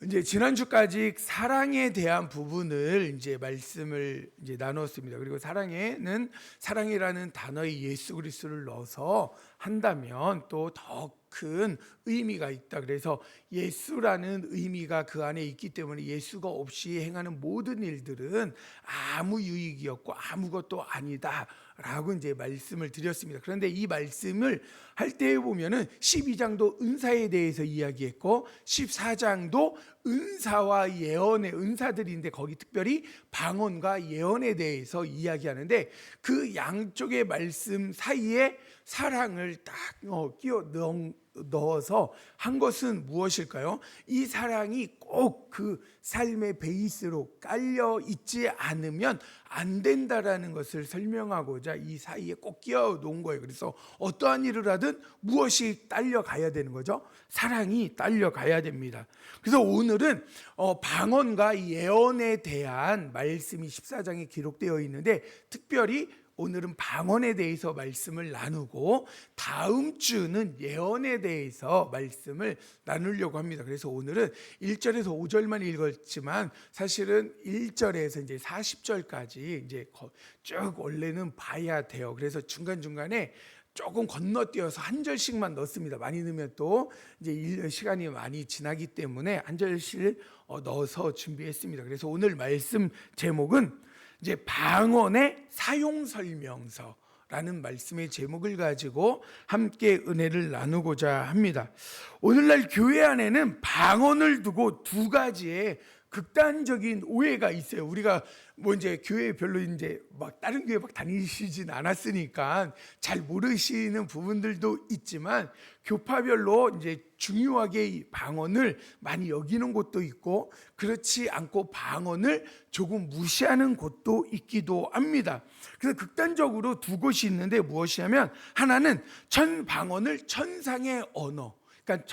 이제 지난주까지 사랑에 대한 부분을 이제 말씀을 이제 나눴습니다. 그리고 사랑이라는 단어에 예수 그리스도를 넣어서 한다면 또 더 큰 의미가 있다. 그래서 예수라는 의미가 그 안에 있기 때문에 예수가 없이 행하는 모든 일들은 아무 유익이었고 아무것도 아니다라고 이제 말씀을 드렸습니다. 그런데 이 말씀을 할 때 보면은 12장도 은사에 대해서 이야기했고 14장도 은사와 예언의 은사들인데 거기 특별히 방언과 예언에 대해서 이야기하는데 그 양쪽의 말씀 사이에 사랑을 딱 끼워 넣어서 한 것은 무엇일까요? 이 사랑이 꼭 그 삶의 베이스로 깔려 있지 않으면 안 된다라는 것을 설명하고자 이 사이에 꼭 끼워 놓은 거예요. 그래서 어떠한 일을 하든 무엇이 딸려가야 되는 거죠? 사랑이 딸려가야 됩니다. 그래서 오늘은 방언과 예언에 대한 말씀이 14장에 기록되어 있는데 특별히 오늘은 방언에 대해서 말씀을 나누고 다음 주는 예언에 대해서 말씀을 나누려고 합니다. 그래서 오늘은 1절에서 5절만 읽었지만 사실은 1절에서 이제 40절까지 이제 쭉 원래는 봐야 돼요. 그래서 중간중간에 조금 건너뛰어서 한 절씩만 넣습니다. 많이 넣으면 또 이제 시간이 많이 지나기 때문에 한 절씩 넣어서 준비했습니다. 그래서 오늘 말씀 제목은 이제 방언의 사용 설명서라는 말씀의 제목을 가지고 함께 은혜를 나누고자 합니다. 오늘날 교회 안에는 방언을 두고 두 가지의 극단적인 오해가 있어요. 우리가 뭐 이제 교회 별로 이제 막 다른 교회 막 다니시진 않았으니까 잘 모르시는 부분들도 있지만 교파별로 이제 중요하게 이 방언을 많이 여기는 곳도 있고 그렇지 않고 방언을 조금 무시하는 곳도 있기도 합니다. 그래서 극단적으로 두 곳이 있는데 무엇이냐면 하나는 방언을 천상의 언어, 그러니까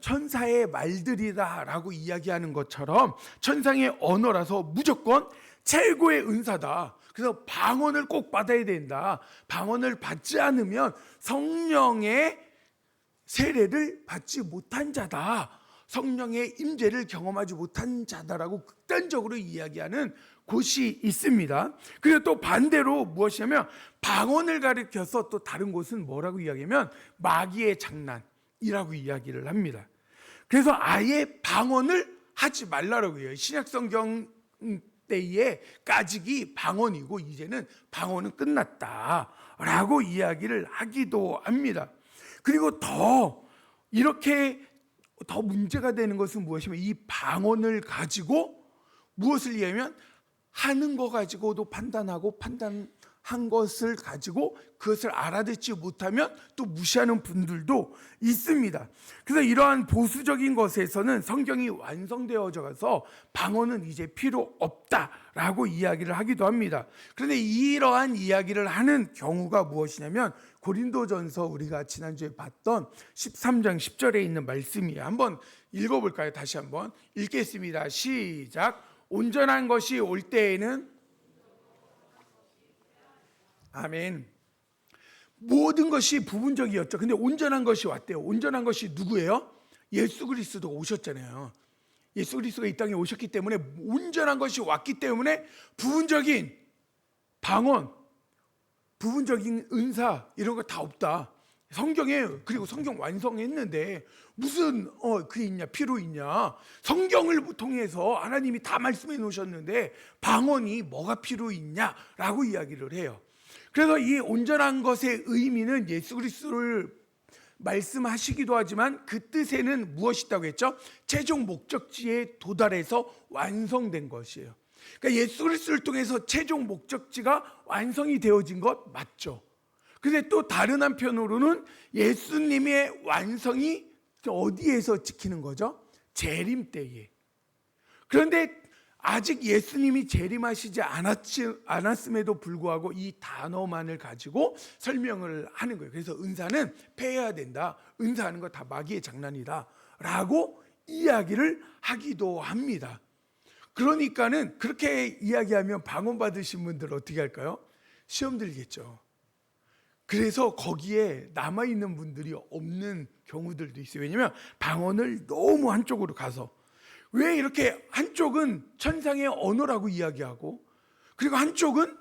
천사의 말들이다라고 이야기하는 것처럼 천상의 언어라서 무조건 최고의 은사다. 그래서 방언을 꼭 받아야 된다. 방언을 받지 않으면 성령의 세례를 받지 못한 자다. 성령의 임재를 경험하지 못한 자다라고 극단적으로 이야기하는 곳이 있습니다. 그리고 또 반대로 무엇이냐면 방언을 가리켜서 또 다른 곳은 뭐라고 이야기하면 마귀의 장난이라고 이야기를 합니다. 그래서 아예 방언을 하지 말라라고 해요. 신약성경 때에 까짓이 방언이고 이제는 방언은 끝났다라고 이야기를 하기도 합니다. 그리고 이렇게 더 문제가 되는 것은 무엇이냐면 이 방언을 가지고 무엇을 이해하면 하는 거 가지고도 판단하고 판단한 것을 가지고 그것을 알아듣지 못하면 또 무시하는 분들도 있습니다. 그래서 이러한 보수적인 것에서는 성경이 완성되어져 가서 방언은 이제 필요 없다라고 이야기를 하기도 합니다. 그런데 이러한 이야기를 하는 경우가 무엇이냐면 고린도전서 우리가 지난주에 봤던 13장 10절에 있는 말씀이에요. 한번 읽어볼까요? 다시 한번 읽겠습니다. 시작. 온전한 것이 올 때에는 아멘. 모든 것이 부분적이었죠. 근데 온전한 것이 왔대요. 온전한 것이 누구예요? 예수 그리스도가 오셨잖아요. 예수 그리스도가 이 땅에 오셨기 때문에 온전한 것이 왔기 때문에 부분적인 방언, 부분적인 은사 이런 거 다 없다. 성경에 그리고 성경 완성했는데 무슨 그게 있냐 필요 있냐. 성경을 통해서 하나님이 다 말씀해 놓으셨는데 방언이 뭐가 필요 있냐라고 이야기를 해요. 그래서 이 온전한 것의 의미는 예수 그리스도를 말씀하시기도 하지만 그 뜻에는 무엇이 있다고 했죠? 최종 목적지에 도달해서 완성된 것이에요. 그러니까 예수 그리스도를 통해서 최종 목적지가 완성이 되어진 것 맞죠. 그런데 또 다른 한편으로는 예수님의 완성이 어디에서 지키는 거죠? 재림 때에. 그런데 아직 예수님이 재림하시지 않았음에도 불구하고 이 단어만을 가지고 설명을 하는 거예요. 그래서 은사는 폐해야 된다. 은사하는 거 다 마귀의 장난이다 라고 이야기를 하기도 합니다. 그러니까는 그렇게 이야기하면 방언 받으신 분들 어떻게 할까요? 시험 들겠죠. 그래서 거기에 남아있는 분들이 없는 경우들도 있어요. 왜냐하면 방언을 너무 한쪽으로 가서 왜 이렇게 한쪽은 천상의 언어라고 이야기하고 그리고 한쪽은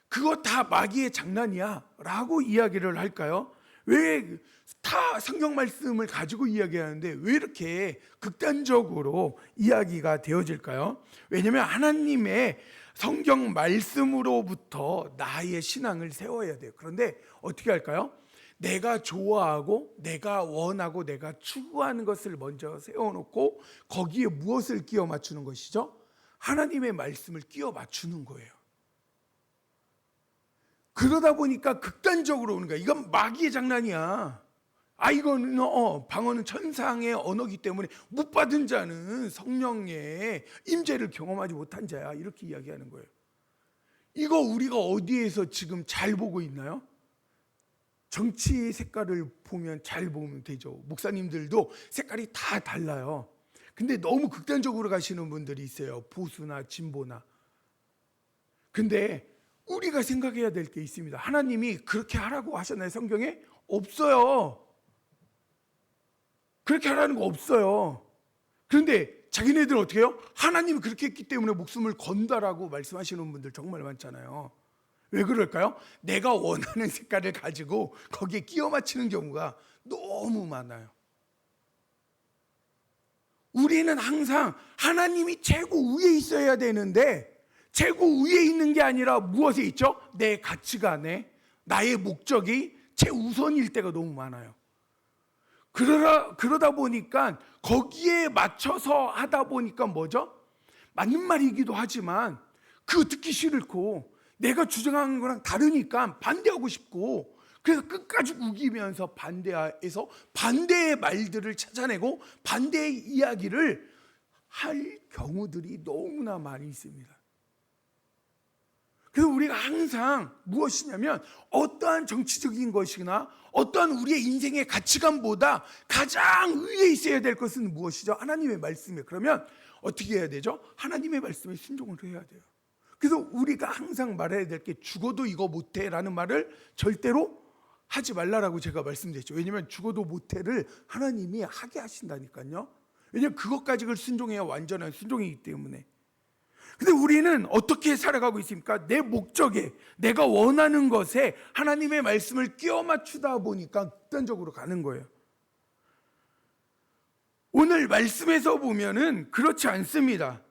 그거 다 마귀의 장난이야 라고 이야기를 할까요? 왜 다 성경 말씀을 가지고 이야기하는데 왜 이렇게 극단적으로 이야기가 되어질까요? 왜냐하면 하나님의 성경 말씀으로부터 나의 신앙을 세워야 돼요. 그런데 어떻게 할까요? 내가 좋아하고 내가 원하고 내가 추구하는 것을 먼저 세워놓고 거기에 무엇을 끼워 맞추는 것이죠? 하나님의 말씀을 끼워 맞추는 거예요. 그러다 보니까 극단적으로 오는 거야. 이건 마귀의 장난이야. 이거는 방언은 천상의 언어이기 때문에 못 받은 자는 성령의 임재를 경험하지 못한 자야. 이렇게 이야기하는 거예요. 이거 우리가 어디에서 지금 잘 보고 있나요? 정치 색깔을 보면 잘 보면 되죠. 목사님들도 색깔이 다 달라요. 근데 너무 극단적으로 가시는 분들이 있어요. 보수나 진보나. 근데 우리가 생각해야 될 게 있습니다. 하나님이 그렇게 하라고 하셨나요? 성경에? 없어요. 그렇게 하라는 거 없어요. 그런데 자기네들 어떻게 해요? 하나님이 그렇게 했기 때문에 목숨을 건다라고 말씀하시는 분들 정말 많잖아요. 왜 그럴까요? 내가 원하는 색깔을 가지고 거기에 끼워 맞추는 경우가 너무 많아요. 우리는 항상 하나님이 최고 위에 있어야 되는데 최고 위에 있는 게 아니라 무엇에 있죠? 내 가치관에 나의 목적이 최우선일 때가 너무 많아요. 그러다 보니까 거기에 맞춰서 하다 보니까 뭐죠? 맞는 말이기도 하지만 그거 듣기 싫고 내가 주장하는 거랑 다르니까 반대하고 싶고 그래서 끝까지 우기면서 반대해서 반대의 말들을 찾아내고 반대의 이야기를 할 경우들이 너무나 많이 있습니다. 그래서 우리가 항상 무엇이냐면 어떠한 정치적인 것이나 어떠한 우리의 인생의 가치관보다 가장 위에 있어야 될 것은 무엇이죠? 하나님의 말씀이에요. 그러면 어떻게 해야 되죠? 하나님의 말씀에 순종을 해야 돼요. 그래서 우리가 항상 말해야 될 게 죽어도 이거 못해 라는 말을 절대로 하지 말라라고 제가 말씀드렸죠. 왜냐하면 죽어도 못해를 하나님이 하게 하신다니까요. 왜냐하면 그것까지를 순종해야 완전한 순종이기 때문에. 근데 우리는 어떻게 살아가고 있습니까? 내 목적에 내가 원하는 것에 하나님의 말씀을 끼워 맞추다 보니까 극단적으로 가는 거예요. 오늘 말씀에서 보면은 그렇지 않습니다.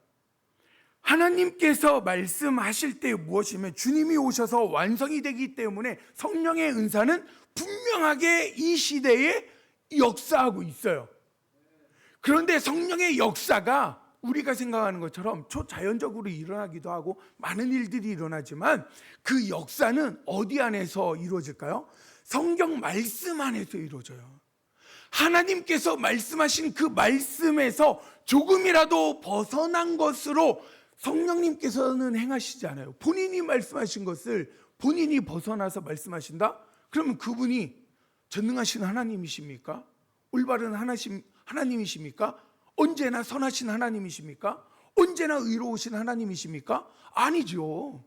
하나님께서 말씀하실 때 무엇이면 주님이 오셔서 완성이 되기 때문에 성령의 은사는 분명하게 이 시대에 역사하고 있어요. 그런데 성령의 역사가 우리가 생각하는 것처럼 초자연적으로 일어나기도 하고 많은 일들이 일어나지만 그 역사는 어디 안에서 이루어질까요? 성경 말씀 안에서 이루어져요. 하나님께서 말씀하신 그 말씀에서 조금이라도 벗어난 것으로 성령님께서는 행하시지 않아요. 본인이 말씀하신 것을 본인이 벗어나서 말씀하신다? 그러면 그분이 전능하신 하나님이십니까? 올바른 하나님이십니까? 언제나 선하신 하나님이십니까? 언제나 의로우신 하나님이십니까? 아니죠.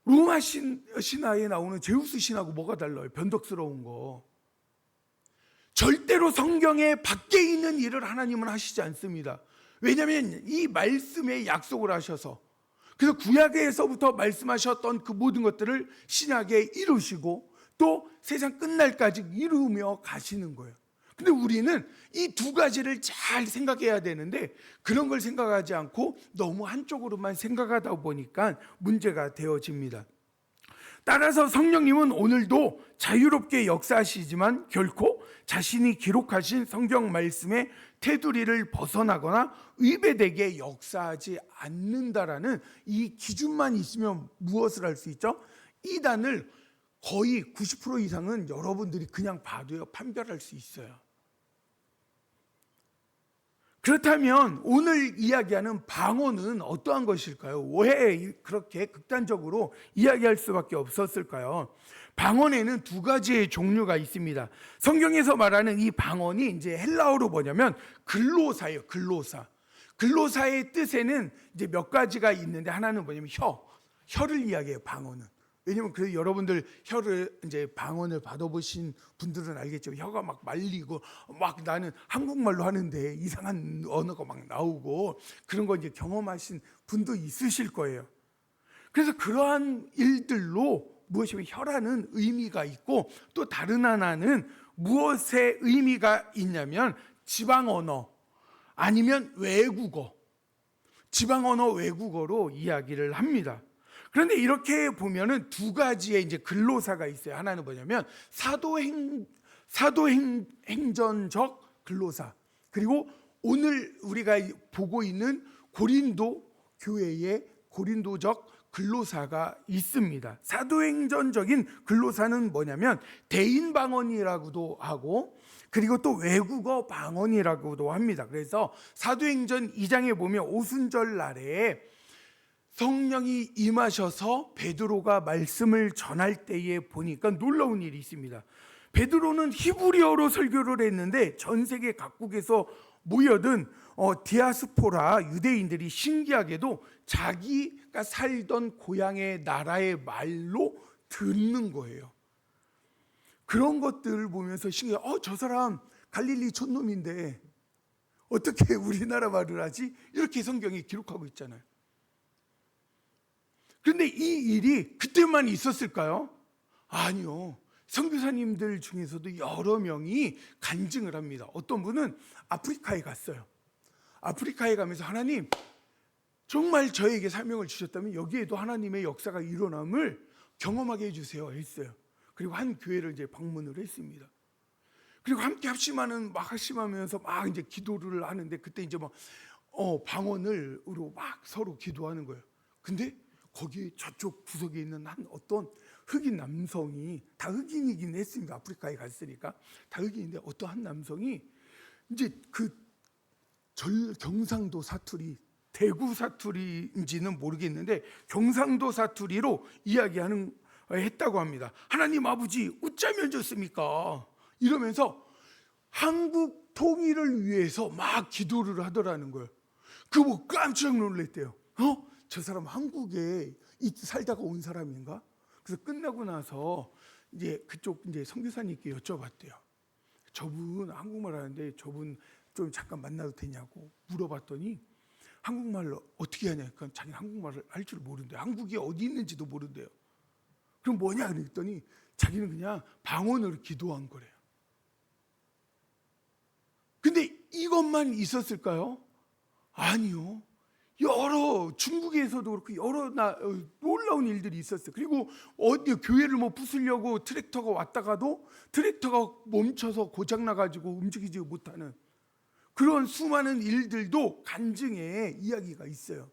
로마 신화에 나오는 제우스 신하고 뭐가 달라요? 변덕스러운 거. 절대로 성경에 밖에 있는 일을 하나님은 하시지 않습니다. 왜냐하면 이 말씀에 약속을 하셔서 그래서 구약에서부터 말씀하셨던 그 모든 것들을 신약에 이루시고 또 세상 끝날까지 이루며 가시는 거예요. 근데 우리는 이 두 가지를 잘 생각해야 되는데 그런 걸 생각하지 않고 너무 한쪽으로만 생각하다 보니까 문제가 되어집니다. 따라서 성령님은 오늘도 자유롭게 역사하시지만 결코 자신이 기록하신 성경 말씀의 테두리를 벗어나거나 위배되게 역사하지 않는다라는 이 기준만 있으면 무엇을 할 수 있죠? 이단을 거의 90% 이상은 여러분들이 그냥 봐도요 판별할 수 있어요. 그렇다면 오늘 이야기하는 방언은 어떠한 것일까요? 왜 그렇게 극단적으로 이야기할 수밖에 없었을까요? 방언에는 두 가지의 종류가 있습니다. 성경에서 말하는 이 방언이 이제 헬라어로 뭐냐면 글로사예요. 글로사. 글로사의 뜻에는 이제 몇 가지가 있는데 하나는 뭐냐면 혀를 이야기해요. 방언은 왜냐면 그 여러분들 혀를 이제 방언을 받아보신 분들은 알겠죠. 혀가 막 말리고 막 나는 한국말로 하는데 이상한 언어가 막 나오고 그런 거 이제 경험하신 분도 있으실 거예요. 그래서 그러한 일들로 무엇이면 혀라는 의미가 있고 또 다른 하나는 무엇의 의미가 있냐면 지방 언어 아니면 외국어, 지방 언어 외국어로 이야기를 합니다. 그런데 이렇게 보면은 두 가지의 이제 근로사가 있어요. 하나는 뭐냐면 사도행전적 근로사, 그리고 오늘 우리가 보고 있는 고린도 교회의 고린도적 근로사가 있습니다. 사도행전적인 근로사는 뭐냐면 대인 방언이라고도 하고 그리고 또 외국어 방언이라고도 합니다. 그래서 사도행전 2장에 보면 오순절 날에 성령이 임하셔서 베드로가 말씀을 전할 때에 보니까 놀라운 일이 있습니다. 베드로는 히브리어로 설교를 했는데 전 세계 각국에서 모여든 디아스포라 유대인들이 신기하게도 자기가 살던 고향의 나라의 말로 듣는 거예요. 그런 것들을 보면서 신기해. 저 사람 갈릴리 촌놈인데 어떻게 우리나라 말을 하지? 이렇게 성경이 기록하고 있잖아요. 그런데 이 일이 그때만 있었을까요? 아니요. 선교사님들 중에서도 여러 명이 간증을 합니다. 어떤 분은 아프리카에 갔어요. 아프리카에 가면서 하나님 정말 저에게 사명을 주셨다면 여기에도 하나님의 역사가 일어남을 경험하게 해주세요 했어요. 그리고 한 교회를 이제 방문을 했습니다. 그리고 함께 합심하면서 막 이제 기도를 하는데 그때 이제 막 방언으로 막 서로 기도하는 거예요. 근데 거기 저쪽 구석에 있는 한 어떤 흑인 남성이, 다 흑인이긴 했습니다. 아프리카에 갔으니까 다 흑인인데 어떤 한 남성이 이제 그 경상도 사투리, 대구 사투리인지는 모르겠는데 경상도 사투리로 했다고 합니다. 하나님 아버지 어쩌면 좋습니까? 이러면서 한국 통일을 위해서 막 기도를 하더라는 거예요. 그거 보고 깜짝 놀랐대요. 저 사람 한국에 살다가 온 사람인가? 그래서 끝나고 나서 이제 그쪽 이제 선교사님께 여쭤봤대요. 저분 한국말 하는데 저분 좀 잠깐 만나도 되냐고 물어봤더니 한국말로 어떻게 하냐니까 자기는 한국말을 할 줄 모른대요. 한국이 어디 있는지도 모른대요. 그럼 뭐냐 그랬더니 자기는 그냥 방언으로 기도한 거래요. 근데 이것만 있었을까요? 아니요. 중국에서도 그렇고 여러 놀라운 일들이 있었어요. 그리고 어디 교회를 부수려고 트랙터가 왔다가도 트랙터가 멈춰서 고장 나가지고 움직이지 못하는 그런 수많은 일들도 간증의 이야기가 있어요.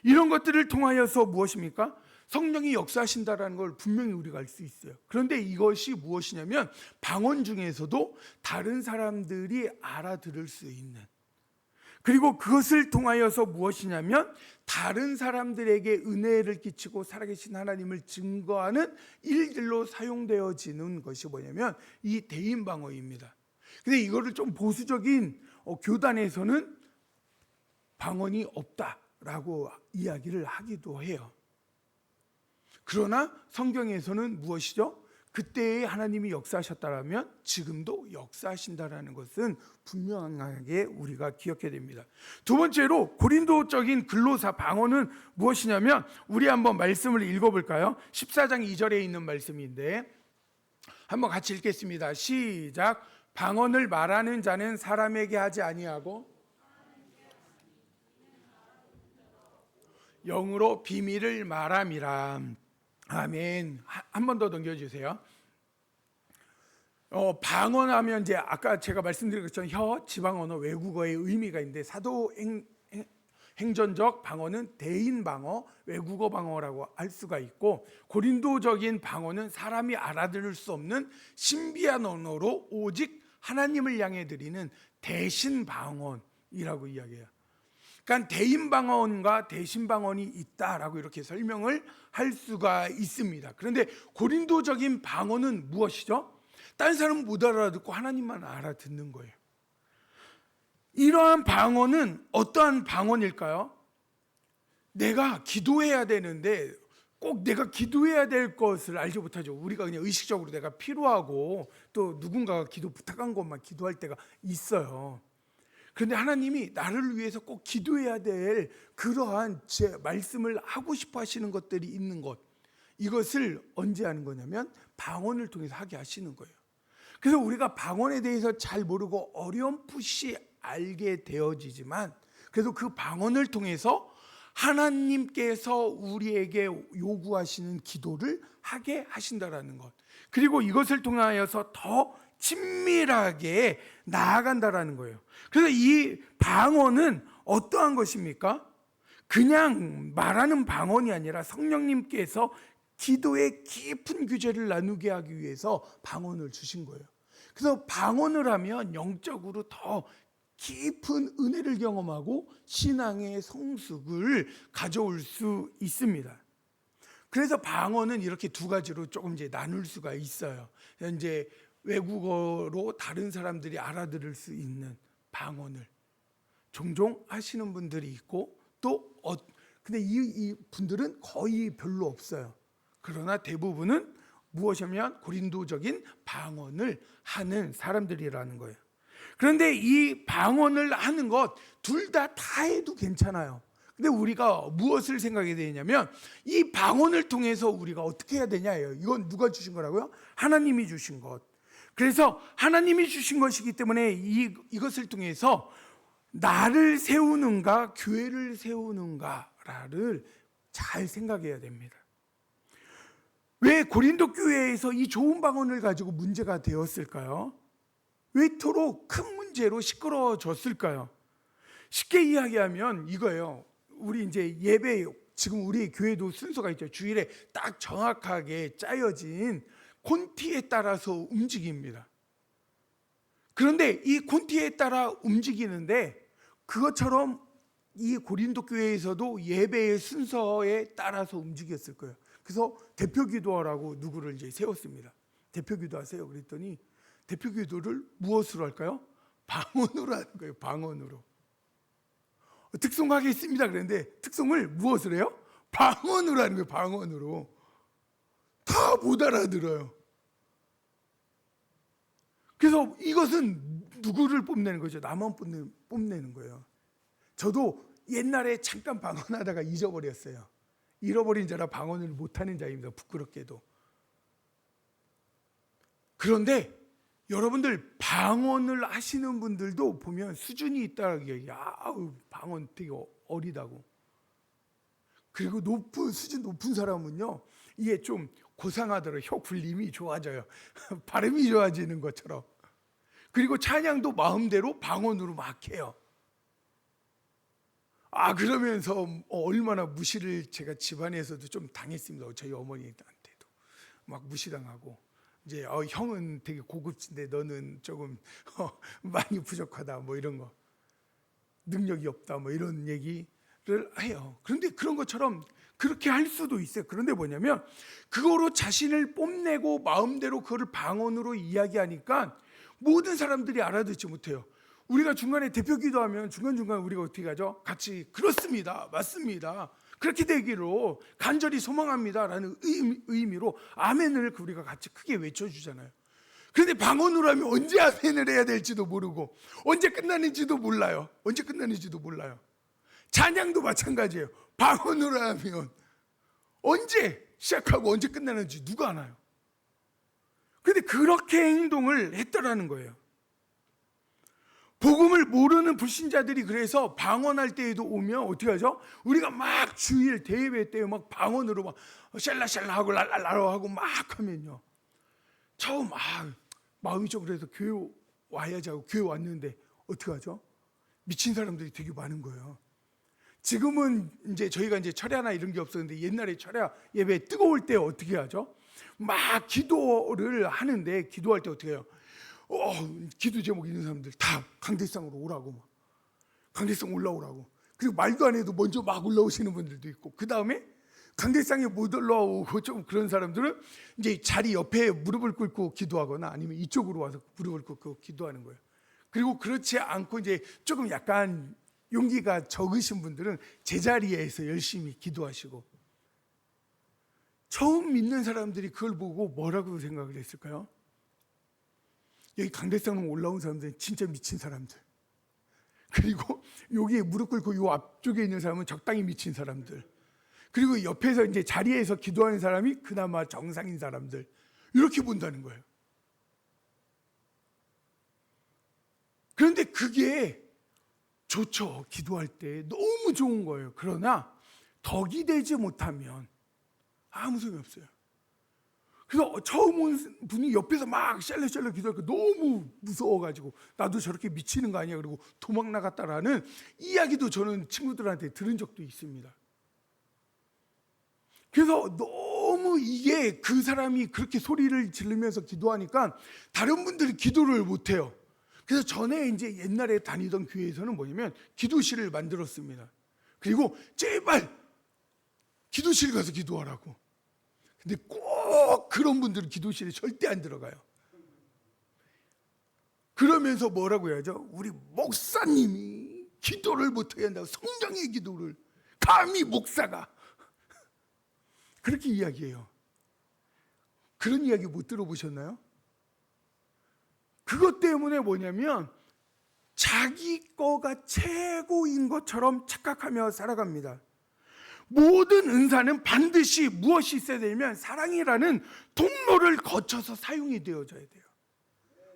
이런 것들을 통하여서 무엇입니까? 성령이 역사하신다라는 걸 분명히 우리가 알 수 있어요. 그런데 이것이 무엇이냐면 방언 중에서도 다른 사람들이 알아들을 수 있는, 그리고 그것을 통하여서 무엇이냐면 다른 사람들에게 은혜를 끼치고 살아계신 하나님을 증거하는 일들로 사용되어지는 것이 뭐냐면 이 대인방언입니다. 근데 이거를 좀 보수적인 교단에서는 방언이 없다라고 이야기를 하기도 해요. 그러나 성경에서는 무엇이죠? 그때에 하나님이 역사하셨다면 지금도 역사하신다라는 것은 분명하게 우리가 기억해야 됩니다. 두 번째로 고린도적인 근로사 방언은 무엇이냐면 우리 한번 말씀을 읽어볼까요? 14장 2절에 있는 말씀인데 한번 같이 읽겠습니다. 시작. 방언을 말하는 자는 사람에게 하지 아니하고 영으로 비밀을 말함이라. 아멘. 한 번 더 넘겨주세요. 방언하면 이제 아까 제가 말씀드린 것처럼 혀, 지방 언어, 외국어의 의미가 있는데 사도행전적 방언은 대인 방어, 외국어 방어라고 할 수가 있고 고린도적인 방언은 사람이 알아들을 수 없는 신비한 언어로 오직 하나님을 향해 드리는 대신 방언이라고 이야기해요. 그러니까 대인 방언과 대신 방언이 있다라고 이렇게 설명을 할 수가 있습니다. 그런데 고린도적인 방언은 무엇이죠? 다른 사람은 못 알아듣고 하나님만 알아듣는 거예요. 이러한 방언은 어떠한 방언일까요? 내가 기도해야 되는데 꼭 내가 기도해야 될 것을 알지 못하죠. 우리가 그냥 의식적으로 내가 필요하고 또 누군가가 기도 부탁한 것만 기도할 때가 있어요. 그런데 하나님이 나를 위해서 꼭 기도해야 될 그러한 제 말씀을 하고 싶어 하시는 것들이 있는 것, 이것을 언제 하는 거냐면 방언을 통해서 하게 하시는 거예요. 그래서 우리가 방언에 대해서 잘 모르고 어렴풋이 알게 되어지지만 그래도 그 방언을 통해서 하나님께서 우리에게 요구하시는 기도를 하게 하신다라는 것, 그리고 이것을 통하여서 더 친밀하게 나아간다라는 거예요. 그래서 이 방언은 어떠한 것입니까? 그냥 말하는 방언이 아니라 성령님께서 기도의 깊은 규제를 나누게 하기 위해서 방언을 주신 거예요. 그래서 방언을 하면 영적으로 더 깊은 은혜를 경험하고 신앙의 성숙을 가져올 수 있습니다. 그래서 방언은 이렇게 두 가지로 조금 이제 나눌 수가 있어요. 이제 외국어로 다른 사람들이 알아들을 수 있는 방언을 종종 하시는 분들이 있고 또 근데 이 분들은 거의 별로 없어요. 그러나 대부분은 무엇이냐면 고린도적인 방언을 하는 사람들이라는 거예요. 그런데 이 방언을 하는 것 둘 다 해도 괜찮아요. 근데 우리가 무엇을 생각해야 되냐면 이 방언을 통해서 우리가 어떻게 해야 되냐예요. 이건 누가 주신 거라고요? 하나님이 주신 것. 그래서 하나님이 주신 것이기 때문에 이것을 통해서 나를 세우는가 교회를 세우는가를 잘 생각해야 됩니다. 왜 고린도 교회에서 이 좋은 방언을 가지고 문제가 되었을까요? 왜 이토록 큰 문제로 시끄러워졌을까요? 쉽게 이야기하면 이거예요. 우리 이제 예배, 지금 우리 교회도 순서가 있죠. 주일에 딱 정확하게 짜여진 콘티에 따라서 움직입니다. 그런데 이 콘티에 따라 움직이는데 그것처럼 이 고린도 교회에서도 예배의 순서에 따라서 움직였을 거예요. 그래서 대표 기도하라고 누구를 이제 세웠습니다. 대표 기도하세요. 그랬더니 대표 기도를 무엇으로 할까요? 방언으로 하는 거예요. 방언으로. 특송하게 있습니다. 그런데 특송을 무엇을 해요? 방언으로 하는 거예요. 방언으로. 다 못 알아들어요. 그래서 이것은 누구를 뽐내는 거죠? 나만 뽐내는 거예요. 저도 옛날에 잠깐 방언하다가 잊어버렸어요. 잃어버린 자라 방언을 못하는 자입니다. 부끄럽게도. 그런데 여러분들 방언을 하시는 분들도 보면 수준이 있다는 게 방언 되게 어리다고. 그리고 수준 높은 사람은요 이게 좀 고상하더라고요. 혀 굴림이 좋아져요. 발음이 좋아지는 것처럼. 그리고 찬양도 마음대로 방언으로 막 해요. 그러면서 얼마나 무시를 제가 집안에서도 좀 당했습니다. 저희 어머니한테도 막 무시당하고 이제 형은 되게 고급진데 너는 조금 많이 부족하다 뭐 이런 거, 능력이 없다 뭐 이런 얘기를 해요. 그런데 그런 것처럼 그렇게 할 수도 있어요. 그런데 뭐냐면 그거로 자신을 뽐내고 마음대로 그거를 방언으로 이야기하니까 모든 사람들이 알아듣지 못해요. 우리가 중간에 대표 기도하면 중간중간 우리가 어떻게 하죠? 같이 그렇습니다. 맞습니다. 그렇게 되기로 간절히 소망합니다 라는 의미로 아멘을 우리가 같이 크게 외쳐주잖아요. 그런데 방언으로 하면 언제 아멘을 해야 될지도 모르고 언제 끝나는지도 몰라요. 찬양도 마찬가지예요. 방언으로 하면 언제 시작하고 언제 끝나는지 누가 아나요? 그런데 그렇게 행동을 했더라는 거예요. 복음을 모르는 불신자들이 그래서 방언할 때에도 오면 어떻게 하죠? 우리가 막 주일 대예배 때 막 방언으로 막 샬라샬라 하고 랄랄라로 하고 막 하면요, 처음 마음이 좀 그래서 교회 와야지 하고 교회 왔는데 어떻게 하죠? 미친 사람들이 되게 많은 거예요. 지금은 이제 저희가 이제 철야나 이런 게 없었는데 옛날에 철야 예배 뜨거울 때 어떻게 하죠? 막 기도를 하는데 기도할 때 어떻게 해요? 기도 제목 있는 사람들 다 강대상으로 오라고, 막 강대상 올라오라고. 그리고 말도 안 해도 먼저 막 올라오시는 분들도 있고, 그 다음에 강대상에 못 올라오고 좀 그런 사람들은 이제 자리 옆에 무릎을 꿇고 기도하거나 아니면 이쪽으로 와서 무릎을 꿇고 기도하는 거예요. 그리고 그렇지 않고 이제 조금 약간 용기가 적으신 분들은 제자리에서 열심히 기도하시고, 처음 믿는 사람들이 그걸 보고 뭐라고 생각을 했을까요? 여기 강대상 올라온 사람들은 진짜 미친 사람들, 그리고 여기에 무릎 꿇고 요 앞쪽에 있는 사람은 적당히 미친 사람들, 그리고 옆에서 이제 자리에서 기도하는 사람이 그나마 정상인 사람들, 이렇게 본다는 거예요. 그런데 그게 좋죠. 기도할 때 너무 좋은 거예요. 그러나 덕이 되지 못하면 아무 소용이 없어요. 그래서 처음 온 분이 옆에서 막 샬레샬레 기도하니까 너무 무서워가지고 나도 저렇게 미치는 거 아니야, 그리고 도망 나갔다라는 이야기도 저는 친구들한테 들은 적도 있습니다. 그래서 너무 이게 그 사람이 그렇게 소리를 지르면서 기도하니까 다른 분들이 기도를 못해요. 그래서 전에 이제 옛날에 다니던 교회에서는 뭐냐면 기도실을 만들었습니다. 그리고 제발 기도실 가서 기도하라고. 근데 꼭 그런 분들은 기도실에 절대 안 들어가요. 그러면서 뭐라고 해야죠? 우리 목사님이 기도를 못하게 한다고, 성령의 기도를 감히 목사가 그렇게 이야기해요. 그런 이야기 못 들어보셨나요? 그것 때문에 뭐냐면 자기 거가 최고인 것처럼 착각하며 살아갑니다. 모든 은사는 반드시 무엇이 있어야 되냐면 사랑이라는 통로를 거쳐서 사용이 되어져야 돼요.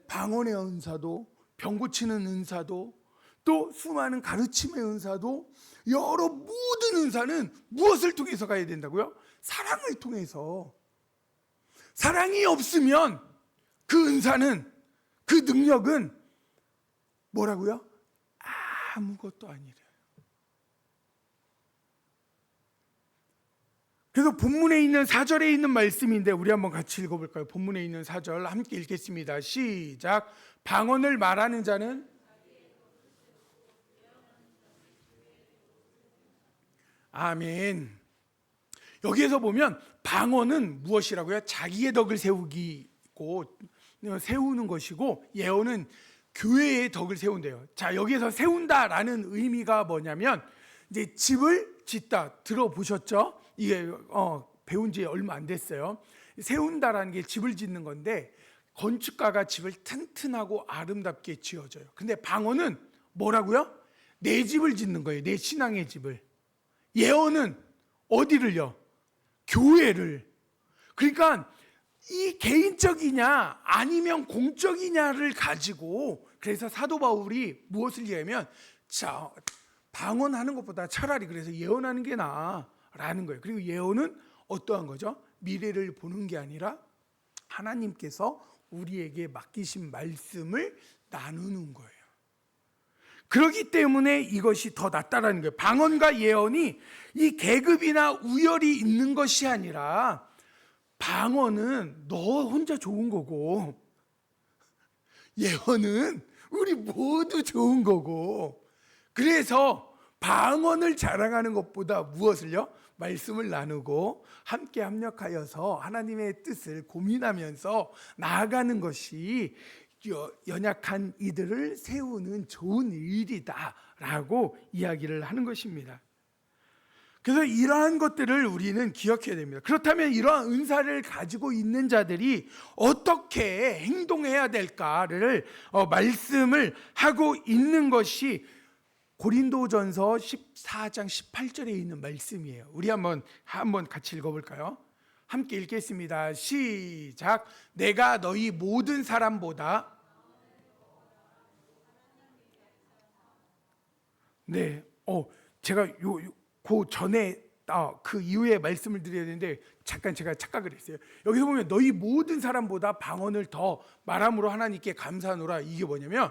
방언의 은사도, 병 고치는 은사도, 또 수많은 가르침의 은사도, 여러 모든 은사는 무엇을 통해서 가야 된다고요? 사랑을 통해서. 사랑이 없으면 그 은사는, 그 능력은 뭐라고요? 아무것도 아니래요. 그래서 본문에 있는 4절에 있는 말씀인데 우리 한번 같이 읽어볼까요? 본문에 있는 4절 함께 읽겠습니다. 시작. 방언을 말하는 자는 아멘. 여기에서 보면 방언은 무엇이라고요? 자기의 덕을 세우기고 세우는 것이고, 예언은 교회의 덕을 세운대요. 자, 여기에서 세운다라는 의미가 뭐냐면 이제 집을 짓다, 들어보셨죠? 이게 배운 지 얼마 안 됐어요. 세운다라는 게 집을 짓는 건데, 건축가가 집을 튼튼하고 아름답게 지어줘요. 근데 방언은 뭐라고요? 내 집을 짓는 거예요. 내 신앙의 집을. 예언은 어디를요? 교회를. 그러니까 이 개인적이냐 아니면 공적이냐를 가지고, 그래서 사도 바울이 무엇을 얘기하면, 자, 방언하는 것보다 차라리 그래서 예언하는 게 나아라는 거예요. 그리고 예언은 어떠한 거죠? 미래를 보는 게 아니라 하나님께서 우리에게 맡기신 말씀을 나누는 거예요. 그렇기 때문에 이것이 더 낫다라는 거예요. 방언과 예언이 이 계급이나 우열이 있는 것이 아니라, 방언은 너 혼자 좋은 거고 예언은 우리 모두 좋은 거고, 그래서 방언을 자랑하는 것보다 무엇을요? 말씀을 나누고 함께 협력하여서 하나님의 뜻을 고민하면서 나아가는 것이 연약한 이들을 세우는 좋은 일이다라고 이야기를 하는 것입니다. 그래서 이러한 것들을 우리는 기억해야 됩니다. 그렇다면 이러한 은사를 가지고 있는 자들이 어떻게 행동해야 될까를 말씀을 하고 있는 것이 고린도전서 14장 18절에 있는 말씀이에요. 우리 한번 같이 읽어볼까요? 함께 읽겠습니다. 시작. 내가 너희 모든 사람보다, 네, 제가 그 전에 그 이후에 말씀을 드려야 되는데 잠깐 제가 착각을 했어요. 여기서 보면 너희 모든 사람보다 방언을 더 말함으로 하나님께 감사하노라, 이게 뭐냐면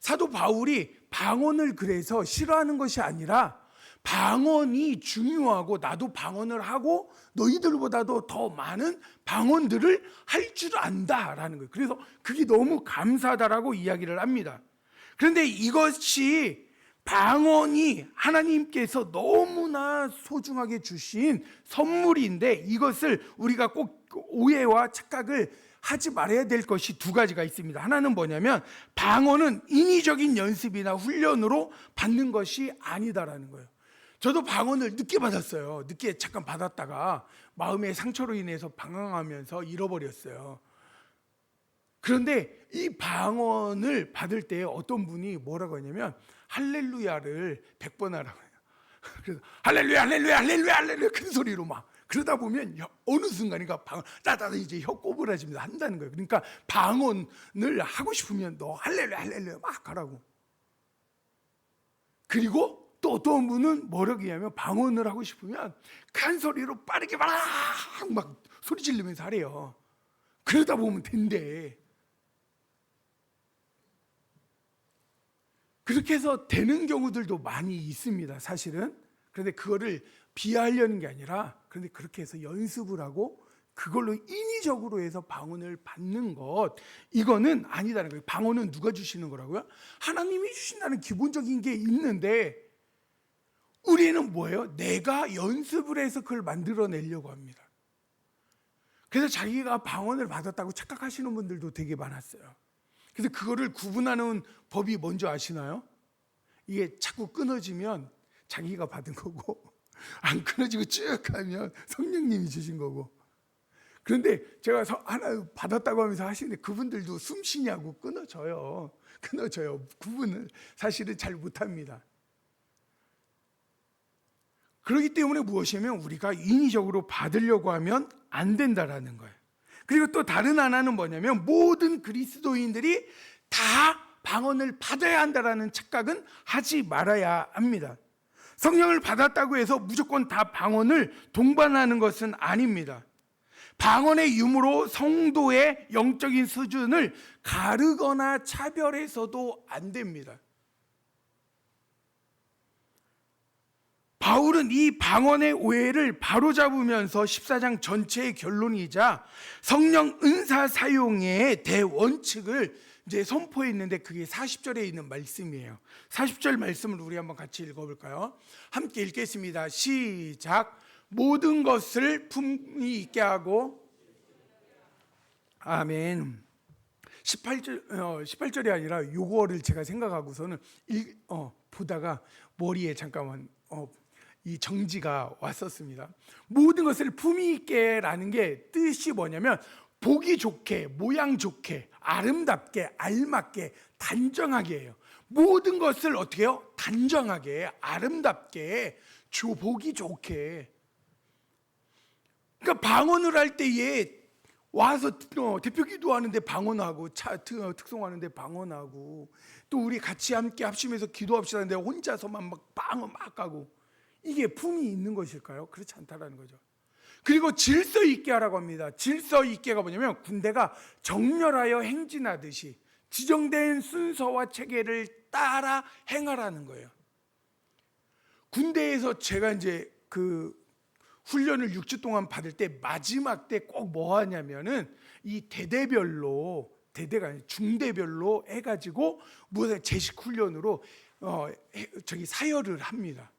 사도 바울이 방언을 그래서 싫어하는 것이 아니라 방언이 중요하고 나도 방언을 하고 너희들보다도 더 많은 방언들을 할 줄 안다라는 거예요. 그래서 그게 너무 감사하다라고 이야기를 합니다. 그런데 이것이 방언이 하나님께서 너무나 소중하게 주신 선물인데, 이것을 우리가 꼭 오해와 착각을 하지 말아야 될 것이 두 가지가 있습니다. 하나는 뭐냐면 방언은 인위적인 연습이나 훈련으로 받는 것이 아니다라는 거예요. 저도 방언을 늦게 받았어요. 늦게 잠깐 받았다가 마음의 상처로 인해서 방황하면서 잃어버렸어요. 그런데 이 방언을 받을 때 어떤 분이 뭐라고 하냐면 할렐루야를 100번 하라고 해요. 그래서 할렐루야 할렐루야 할렐루야 할렐루야 큰 소리로 막 그러다 보면 어느 순간인가 방언 따다다 이제 혀 꼬부라지면서 한다는 거예요. 그러니까 방언을 하고 싶으면 너 할렐루야 할렐루야 막 하라고. 그리고 또 어떤 분은 뭐라고 하냐면 방언을 하고 싶으면 큰 소리로 빠르게 막 소리 지르면서 하래요. 그러다 보면 된대. 그렇게 해서 되는 경우들도 많이 있습니다, 사실은. 그런데 그거를 비하하려는 게 아니라, 그런데 그렇게 해서 연습을 하고 그걸로 인위적으로 해서 방언을 받는 것, 이거는 아니다는 거예요. 방언은 누가 주시는 거라고요? 하나님이 주신다는 기본적인 게 있는데, 우리는 뭐예요? 내가 연습을 해서 그걸 만들어내려고 합니다. 그래서 자기가 방언을 받았다고 착각하시는 분들도 되게 많았어요. 그래서 그거를 구분하는 법이 뭔지 아시나요? 이게 자꾸 끊어지면 자기가 받은 거고 안 끊어지고 쭉 가면 성령님이 주신 거고. 그런데 제가 하나 받았다고 하면서 하시는데 그분들도 숨 쉬냐고 끊어져요. 구분을 사실은 잘 못합니다. 그렇기 때문에 무엇이냐면 우리가 인위적으로 받으려고 하면 안 된다라는 거예요. 그리고 또 다른 하나는 뭐냐면 모든 그리스도인들이 다 방언을 받아야 한다라는 착각은 하지 말아야 합니다. 성령을 받았다고 해서 무조건 다 방언을 동반하는 것은 아닙니다. 방언의 유무로 성도의 영적인 수준을 가르거나 차별해서도 안 됩니다. 바울은 이 방언의 오해를 바로잡으면서 14장 전체의 결론이자 성령 은사 사용의 대원칙을 이제 선포했는데 그게 40절에 있는 말씀이에요. 40절 말씀을 우리 한번 같이 읽어볼까요? 함께 읽겠습니다. 시작. 모든 것을 품위 있게 하고 아멘. 18절이 아니라 요거를 제가 생각하고서는 보다가 머리에 잠깐만 이 정지가 왔었습니다. 모든 것을 품위 있게라는 게 뜻이 뭐냐면 보기 좋게, 모양 좋게, 아름답게, 알맞게, 단정하게 해요. 모든 것을 어떻게 해요? 단정하게, 아름답게, 보기 좋게. 그러니까 방언을 할 때에 와서 대표 기도하는데 방언하고 특송하는데 방언하고 또 우리 같이 함께 합심해서 기도합시다 하는데 혼자서만 막 방언 막 하고 이게 품이 있는 것일까요? 그렇지 않다라는 거죠. 그리고 질서 있게 하라고 합니다. 질서 있게가 뭐냐면 군대가 정렬하여 행진하듯이 지정된 순서와 체계를 따라 행하라는 거예요. 군대에서 제가 이제 그 훈련을 6주 동안 받을 때 마지막 때 꼭 뭐 하냐면은 이 대대별로 대대가 아니라 중대별로 해가지고 무슨 제식 훈련으로 사열을 합니다.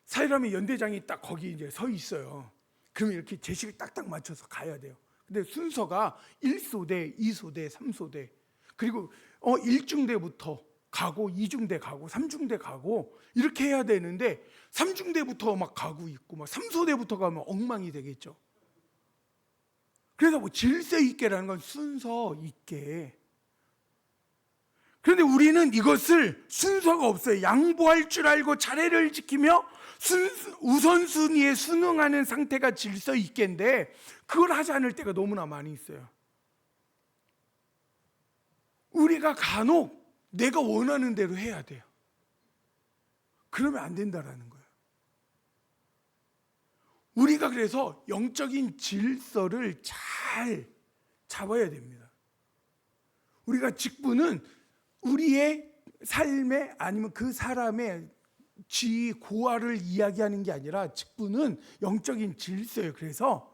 사열하면 연대장이 딱 거기 이제 서 있어요. 그러면 이렇게 제식을 딱딱 맞춰서 가야 돼요. 근데 순서가 1소대, 2소대, 3소대 그리고 1중대부터 가고 2중대 가고 3중대 가고 이렇게 해야 되는데 3중대부터 막 가고 있고 막 3소대부터 가면 엉망이 되겠죠. 그래서 뭐 질서 있게라는 건 순서 있게. 그런데 우리는 이것을 순서가 없어요. 양보할 줄 알고 차례를 지키며 우선순위에 순응하는 상태가 질서 있게인데 그걸 하지 않을 때가 너무나 많이 있어요. 우리가 간혹 내가 원하는 대로 해야 돼요. 그러면 안 된다라는 거예요. 우리가 그래서 영적인 질서를 잘 잡아야 됩니다. 우리가 직분은 우리의 삶에 아니면 그 사람의 지위, 고하를 이야기하는 게 아니라 직분은 영적인 질서예요. 그래서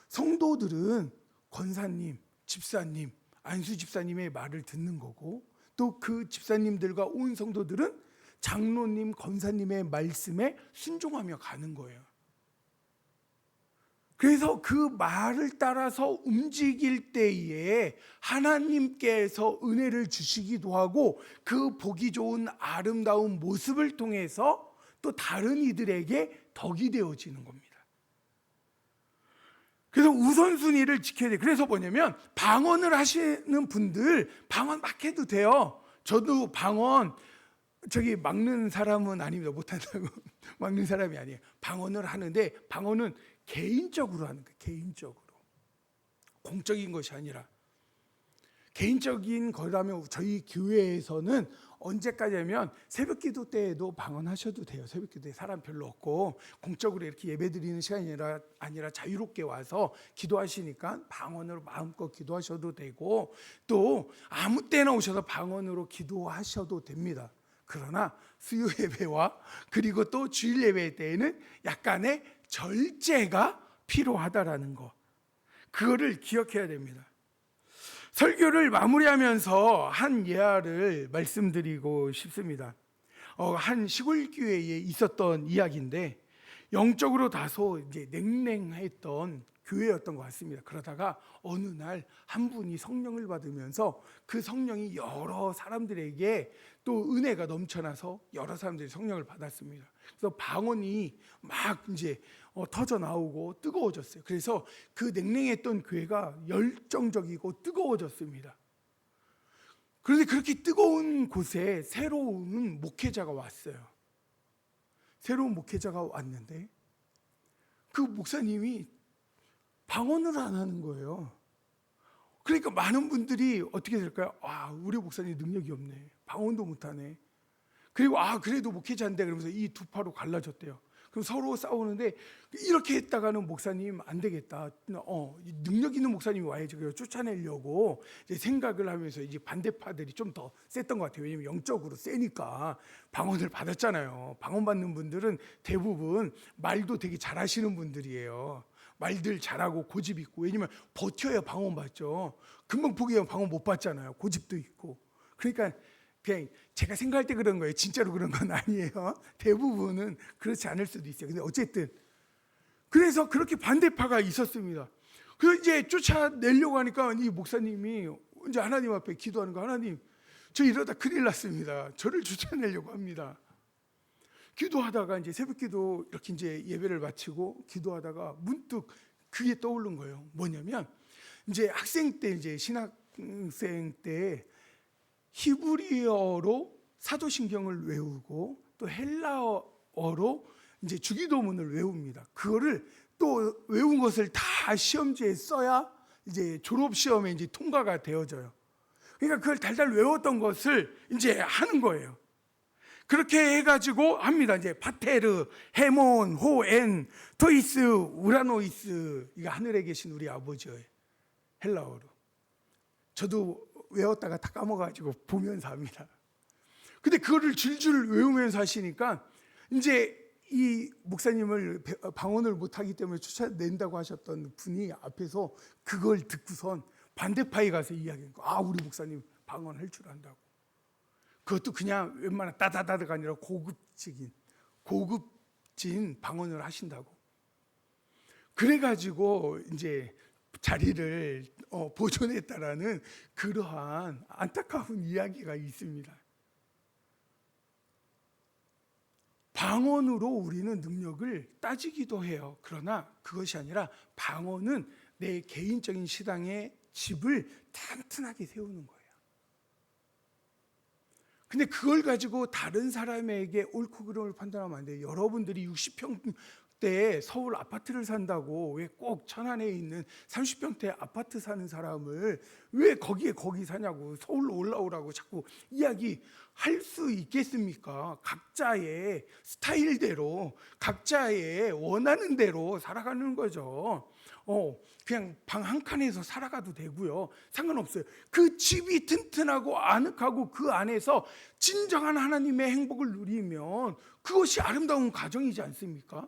성도들은 권사님, 집사님, 안수 집사님의 말을 듣는 거고 또 그 집사님들과 온 성도들은 장로님, 권사님의 말씀에 순종하며 가는 거예요. 그래서 그 말을 따라서 움직일 때에 하나님께서 은혜를 주시기도 하고 그 보기 좋은 아름다운 모습을 통해서 또 다른 이들에게 덕이 되어지는 겁니다. 그래서 우선순위를 지켜야 돼요. 그래서 뭐냐면 방언을 하시는 분들 방언 막 해도 돼요. 저도 방언 막는 사람은 아닙니다. 못한다고 막는 사람이 아니에요. 방언을 하는데 방언은 개인적으로 하는 거예요. 개인적으로. 공적인 것이 아니라 개인적인 거라면 저희 교회에서는 언제까지 하면 새벽기도 때에도 방언하셔도 돼요. 새벽기도 때 사람 별로 없고 공적으로 이렇게 예배드리는 시간이 아니라 자유롭게 와서 기도하시니까 방언으로 마음껏 기도하셔도 되고 또 아무 때나 오셔서 방언으로 기도하셔도 됩니다. 그러나 수요 예배와 그리고 또 주일 예배 때에는 약간의 절제가 필요하다라는 거, 그거를 기억해야 됩니다. 설교를 마무리하면서 한 예화를 말씀드리고 싶습니다. 한 시골 교회에 있었던 이야기인데 영적으로 다소 이제 냉랭했던 교회였던 것 같습니다. 그러다가 어느 날 한 분이 성령을 받으면서 그 성령이 여러 사람들에게 또 은혜가 넘쳐나서 여러 사람들이 성령을 받았습니다. 그래서 방언이 막 이제 터져 나오고 뜨거워졌어요. 그래서 그 냉랭했던 교회가 열정적이고 뜨거워졌습니다. 그런데 그렇게 뜨거운 곳에 새로운 목회자가 왔어요. 새로운 목회자가 왔는데 그 목사님이 방언을 안 하는 거예요. 그러니까 많은 분들이 어떻게 될까요? 우리 목사님 능력이 없네. 방언도 못하네. 그리고 그래도 목회자인데 그러면서 이 두 파로 갈라졌대요. 그럼 서로 싸우는데 이렇게 했다가는 목사님 안 되겠다. 능력 있는 목사님이 와야지. 그래서 쫓아내려고 이제 생각을 하면서 이제 반대파들이 좀 더 셌던 것 같아요. 왜냐면 영적으로 세니까 방언을 받았잖아요. 방언 받는 분들은 대부분 말도 되게 잘하시는 분들이에요. 말들 잘하고 고집 있고. 왜냐면 버텨야 방언 받죠. 금방 포기하면 방언 못 받잖아요. 고집도 있고. 그러니까 그냥 제가 생각할 때 그런 거예요. 진짜로 그런 건 아니에요. 대부분은 그렇지 않을 수도 있어요. 근데 어쨌든 그래서 그렇게 반대파가 있었습니다. 그래서 이제 쫓아내려고 하니까 이 목사님이 이제 하나님 앞에 기도하는 거, 하나님 저 이러다 큰일 났습니다. 저를 쫓아내려고 합니다. 기도하다가 이제 새벽기도 이렇게 이제 예배를 마치고 기도하다가 문득 그게 떠오른 거예요. 뭐냐면 이제 학생 때 이제 신학생 때 히브리어로 사도신경을 외우고 또 헬라어로 이제 주기도문을 외웁니다. 그거를 또 외운 것을 다 시험지에 써야 이제 졸업 시험에 이제 통과가 되어져요. 그러니까 그걸 달달 외웠던 것을 이제 하는 거예요. 그렇게 해가지고 합니다. 이제 파테르, 헤몬, 호엔, 토이스, 우라노이스. 이거 하늘에 계신 우리 아버지예요. 헬라어로. 저도 외웠다가 다 까먹어가지고 보면서 합니다. 근데 그거를 줄줄 외우면서 하시니까 이제 이 목사님을 방언을 못하기 때문에 쫓아낸다고 하셨던 분이 앞에서 그걸 듣고선 반대파에 가서 이야기한 거예요. 우리 목사님 방언할 줄 안다고. 그것도 그냥 웬만한 따다다다가 아니라 고급진 방언을 하신다고. 그래가지고 이제 자리를 보존했다라는 그러한 안타까운 이야기가 있습니다. 방언으로 우리는 능력을 따지기도 해요. 그러나 그것이 아니라 방언은 내 개인적인 신앙의 집을 튼튼하게 세우는 거예요. 근데 그걸 가지고 다른 사람에게 옳고 그름을 판단하면 안 돼요. 여러분들이 60평대 서울 아파트를 산다고 왜 꼭 천안에 있는 30평대 아파트 사는 사람을 왜 거기 사냐고, 서울로 올라오라고 자꾸 이야기할 수 있겠습니까? 각자의 스타일대로 각자의 원하는 대로 살아가는 거죠. 그냥 방 한 칸에서 살아가도 되고요. 상관없어요. 그 집이 튼튼하고 아늑하고 그 안에서 진정한 하나님의 행복을 누리면 그것이 아름다운 가정이지 않습니까?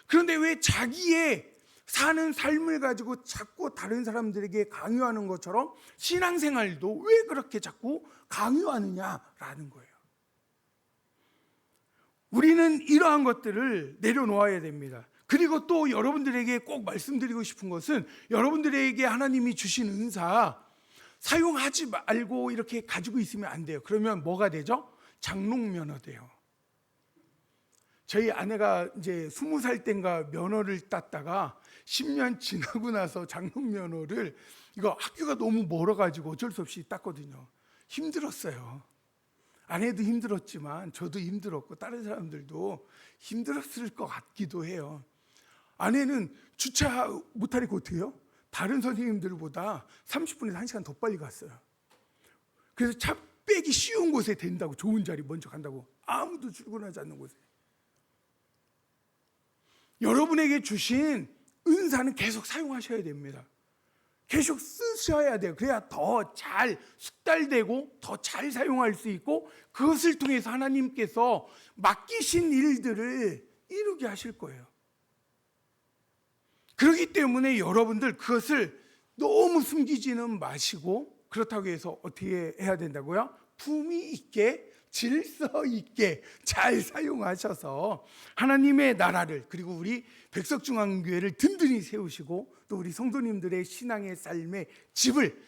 그런데 왜 자기의 사는 삶을 가지고 자꾸 다른 사람들에게 강요하는 것처럼 신앙생활도 왜 그렇게 자꾸 강요하느냐라는 거예요. 우리는 이러한 것들을 내려놓아야 됩니다. 그리고 또 여러분들에게 꼭 말씀드리고 싶은 것은 여러분들에게 하나님이 주신 은사 사용하지 말고 이렇게 가지고 있으면 안 돼요. 그러면 뭐가 되죠? 장롱면허 돼요. 저희 아내가 이제 20살 땐가 면허를 땄다가 10년 지나고 나서 장롱 면허를, 이거 학교가 너무 멀어가지고 어쩔 수 없이 땄거든요. 힘들었어요. 아내도 힘들었지만 저도 힘들었고 다른 사람들도 힘들었을 것 같기도 해요. 아내는 주차 못하니까 어떻게 해요? 다른 선생님들보다 30분에서 1시간 더 빨리 갔어요. 그래서 차 빼기 쉬운 곳에 된다고, 좋은 자리 먼저 간다고, 아무도 출근하지 않는 곳에. 여러분에게 주신 은사는 계속 사용하셔야 됩니다. 계속 쓰셔야 돼요. 그래야 더 잘 숙달되고 더 잘 사용할 수 있고, 그것을 통해서 하나님께서 맡기신 일들을 이루게 하실 거예요. 그렇기 때문에 여러분들 그것을 너무 숨기지는 마시고, 그렇다고 해서 어떻게 해야 된다고요? 품위 있게, 질서 있게 잘 사용하셔서 하나님의 나라를, 그리고 우리 백석중앙교회를 든든히 세우시고, 또 우리 성도님들의 신앙의 삶의 집을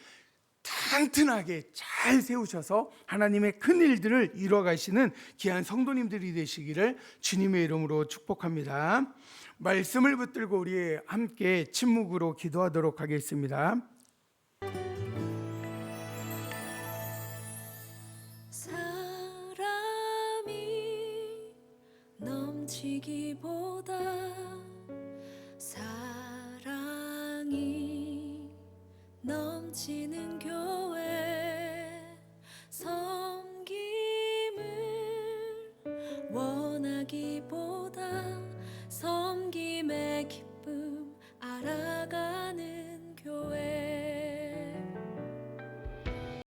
튼튼하게 잘 세우셔서 하나님의 큰 일들을 이뤄가시는 귀한 성도님들이 되시기를 주님의 이름으로 축복합니다. 말씀을 붙들고 우리 함께 침묵으로 기도하도록 하겠습니다. 사람이 넘치기보다 사랑이 넘치는 교회, 섬김을 원하기보다 섬김의 기쁨 알아가는 교회.